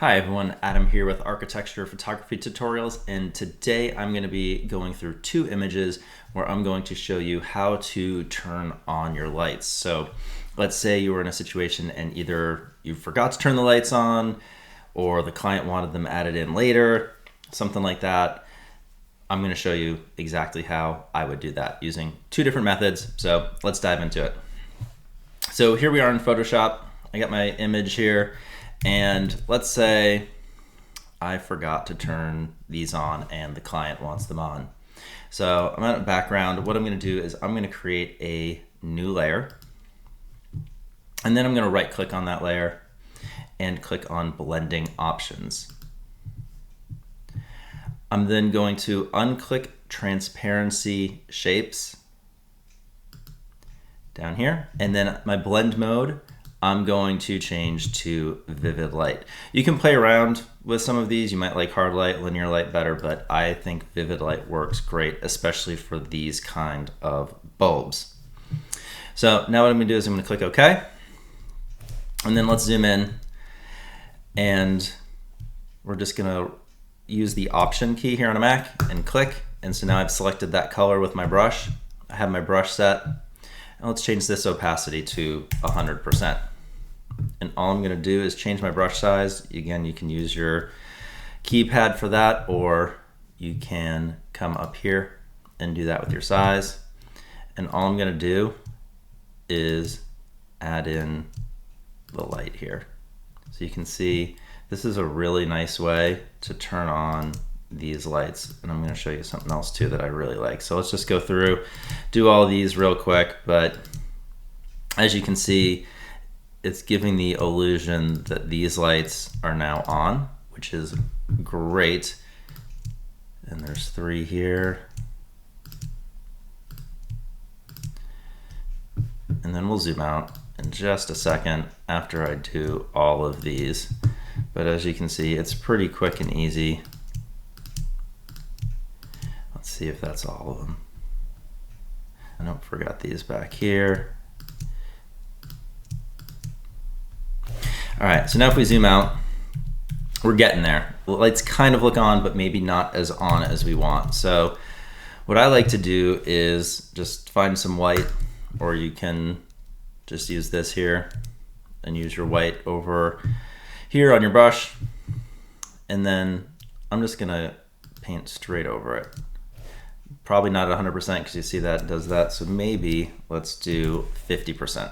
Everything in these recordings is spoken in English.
Hi everyone, Adam here with Architecture Photography Tutorials, and today I'm going to be going through two images where I'm going to show you how to turn on your lights. So let's say you were in a situation and either you forgot to turn the lights on or the client wanted them added in later, something like that. I'm going to show you exactly how I would do that using two different methods. So let's dive into it. So here we are in Photoshop. I got my image here. And let's say I forgot to turn these on and the client wants them on. So I'm at a background. What I'm going to do is I'm going to create a new layer. And then I'm going to right click on that layer and click on blending options. I'm then going to unclick transparency shapes down here. And then my blend mode, I'm going to change to vivid light. You can play around with some of these. You might like hard light, linear light better, but I think vivid light works great, especially for these kind of bulbs. So now what I'm gonna do is I'm gonna click OK. And then let's zoom in, and we're just gonna use the Option key here on a Mac and click. And so now I've selected that color with my brush. I have my brush set. And let's change this opacity to 100%. And all I'm going to do is change my brush size. Again, you can use your keypad for that, or you can come up here and do that with your size. And all I'm going to do is add in the light here. So you can see this is a really nice way to turn on these lights, and I'm going to show you something else too that I really like. So let's just go through, do all these real quick, but as you can see, it's giving the illusion that these lights are now on, which is great. And there's 3 here. And then we'll zoom out in just a second after I do all of these. But as you can see, it's pretty quick and easy. See if that's all of them. I don't forgot these back here. All right, so now if we zoom out, we're getting there. The lights kind of look on, but maybe not as on as we want. So what I like to do is just find some white, or you can just use this here and use your white over here on your brush. And then I'm just gonna paint straight over it. Probably not 100% because you see that does that. So maybe let's do 50%.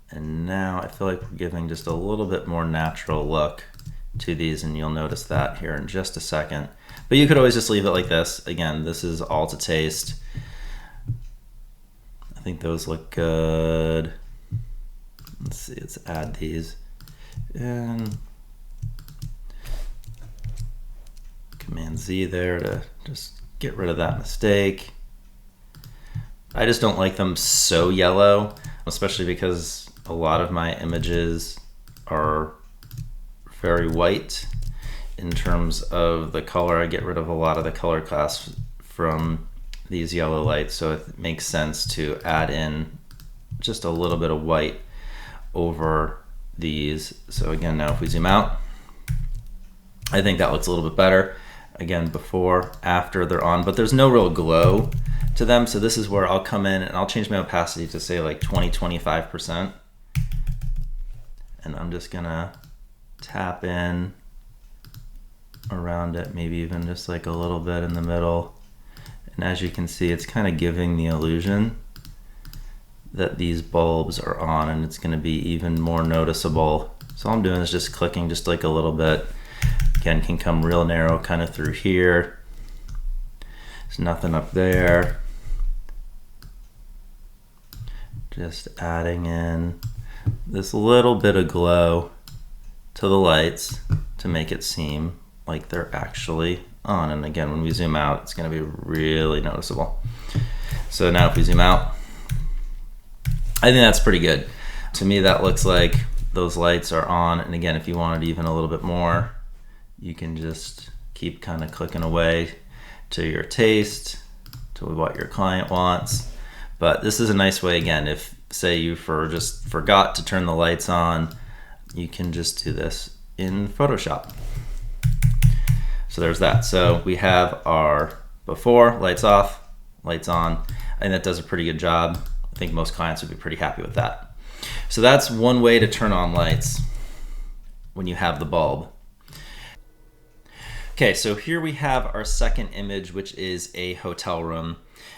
And now I feel like we're giving just a little bit more natural look to these, and you'll notice that here in just a second. But you could always just leave it like this. Again, this is all to taste. I think those look good. Let's see, let's add these and Command Z there to just get rid of that mistake. I just don't like them so yellow, especially because a lot of my images are very white in terms of the color. I get rid of a lot of the color class from these yellow lights, so it makes sense to add in just a little bit of white over these. So again, now if we zoom out, I think that looks a little bit better. Again, before, after they're on, but there's no real glow to them. So this is where I'll come in and I'll change my opacity to say like 20-25%. And I'm just gonna tap in around it, maybe even just like a little bit in the middle. And as you can see, it's kind of giving the illusion that these bulbs are on, and it's gonna be even more noticeable. So all I'm doing is just clicking just like a little bit. Again, can come real narrow kind of through here. There's nothing up there. Just adding in this little bit of glow to the lights to make it seem like they're actually on. And again, when we zoom out, it's going to be really noticeable. So now if we zoom out, I think that's pretty good. To me, that looks like those lights are on. And again, if you wanted even a little bit more, you can just keep kind of clicking away to your taste, to what your client wants. But this is a nice way, again, if say you just forgot to turn the lights on, you can just do this in Photoshop. So there's that. So we have our before, lights off, lights on, and that does a pretty good job. I think most clients would be pretty happy with that. So that's one way to turn on lights when you have the bulb. Okay, so here we have our second image, which is a hotel room.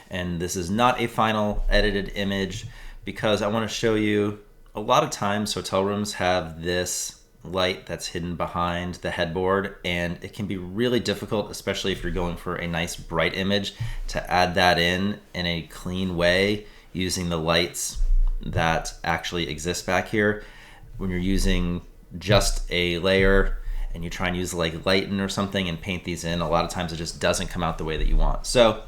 And this is not a final edited image because I want to show you a lot of times hotel rooms have this light that's hidden behind the headboard, and it can be really difficult, especially if you're going for a nice bright image, to add that in a clean way using the lights that actually exist back here. When you're using just a layer and you try and use like lighten or something and paint these in, a lot of times it just doesn't come out the way that you want. So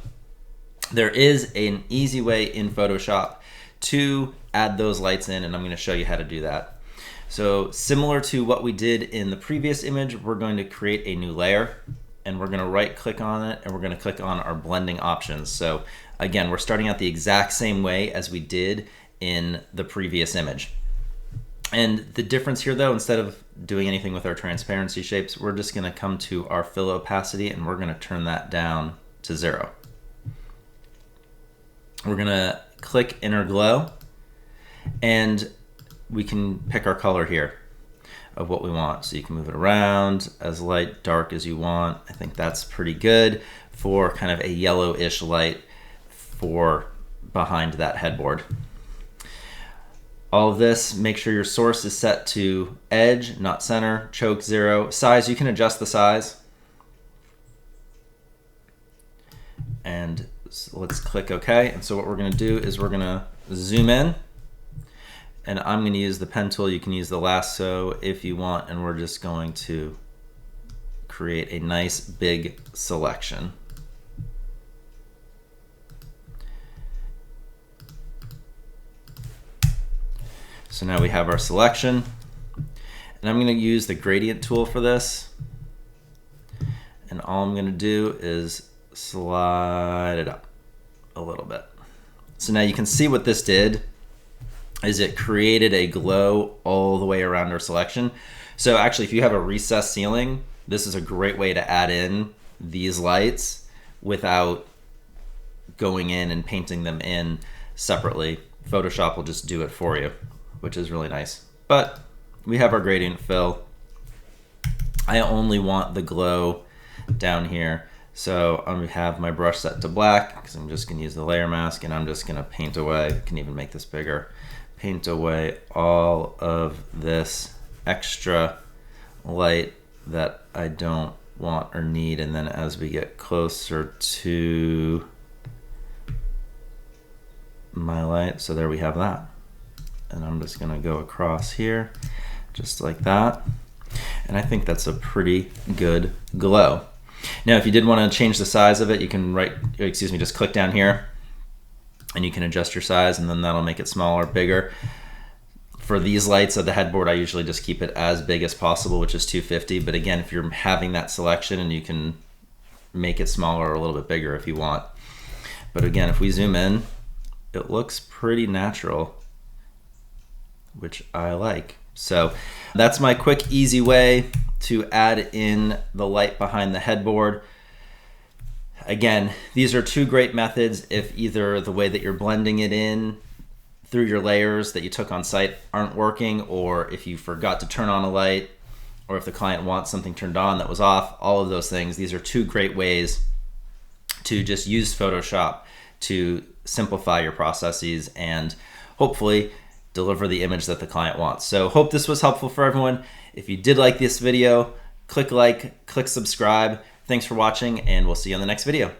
there is an easy way in Photoshop to add those lights in, and I'm going to show you how to do that. So similar to what we did in the previous image, we're going to create a new layer, and we're going to right click on it, and we're going to click on our blending options. So again, we're starting out the exact same way as we did in the previous image. And the difference here though, instead of doing anything with our transparency shapes, we're just going to come to our fill opacity and we're going to turn that down to 0. We're going to click inner glow, and we can pick our color here of what we want. So you can move it around as light, dark as you want. I think that's pretty good for kind of a yellowish light for behind that headboard. All of this, make sure your source is set to edge, not center, choke 0. Size, you can adjust the size. And so let's click OK. And so what we're going to do is we're going to zoom in. And I'm going to use the pen tool. You can use the lasso if you want. And we're just going to create a nice big selection. So now we have our selection. And I'm going to use the gradient tool for this. And all I'm going to do is slide it up a little bit. So now you can see what this did is it created a glow all the way around our selection. So actually, if you have a recessed ceiling, this is a great way to add in these lights without going in and painting them in separately. Photoshop will just do it for you, which is really nice. But we have our gradient fill. I only want the glow down here. So I'm going to have my brush set to black because I'm just going to use the layer mask, and I'm just going to paint away. I can even make this bigger. Paint away all of this extra light that I don't want or need. And then as we get closer to my light, so there we have that. And I'm just going to go across here just like that. And I think that's a pretty good glow. Now, if you did want to change the size of it, you can just click down here and you can adjust your size, and then that'll make it smaller, bigger. For these lights of the headboard, I usually just keep it as big as possible, which is 250. But again, if you're having that selection, and you can make it smaller or a little bit bigger if you want. But again, if we zoom in, it looks pretty natural, which I like. So that's my quick, easy way to add in the light behind the headboard. Again, these are two great methods if either the way that you're blending it in through your layers that you took on site aren't working, or if you forgot to turn on a light, or if the client wants something turned on that was off, all of those things. These are two great ways to just use Photoshop to simplify your processes and hopefully deliver the image that the client wants. So hope this was helpful for everyone. If you did like this video, click like, click subscribe. Thanks for watching, and we'll see you on the next video.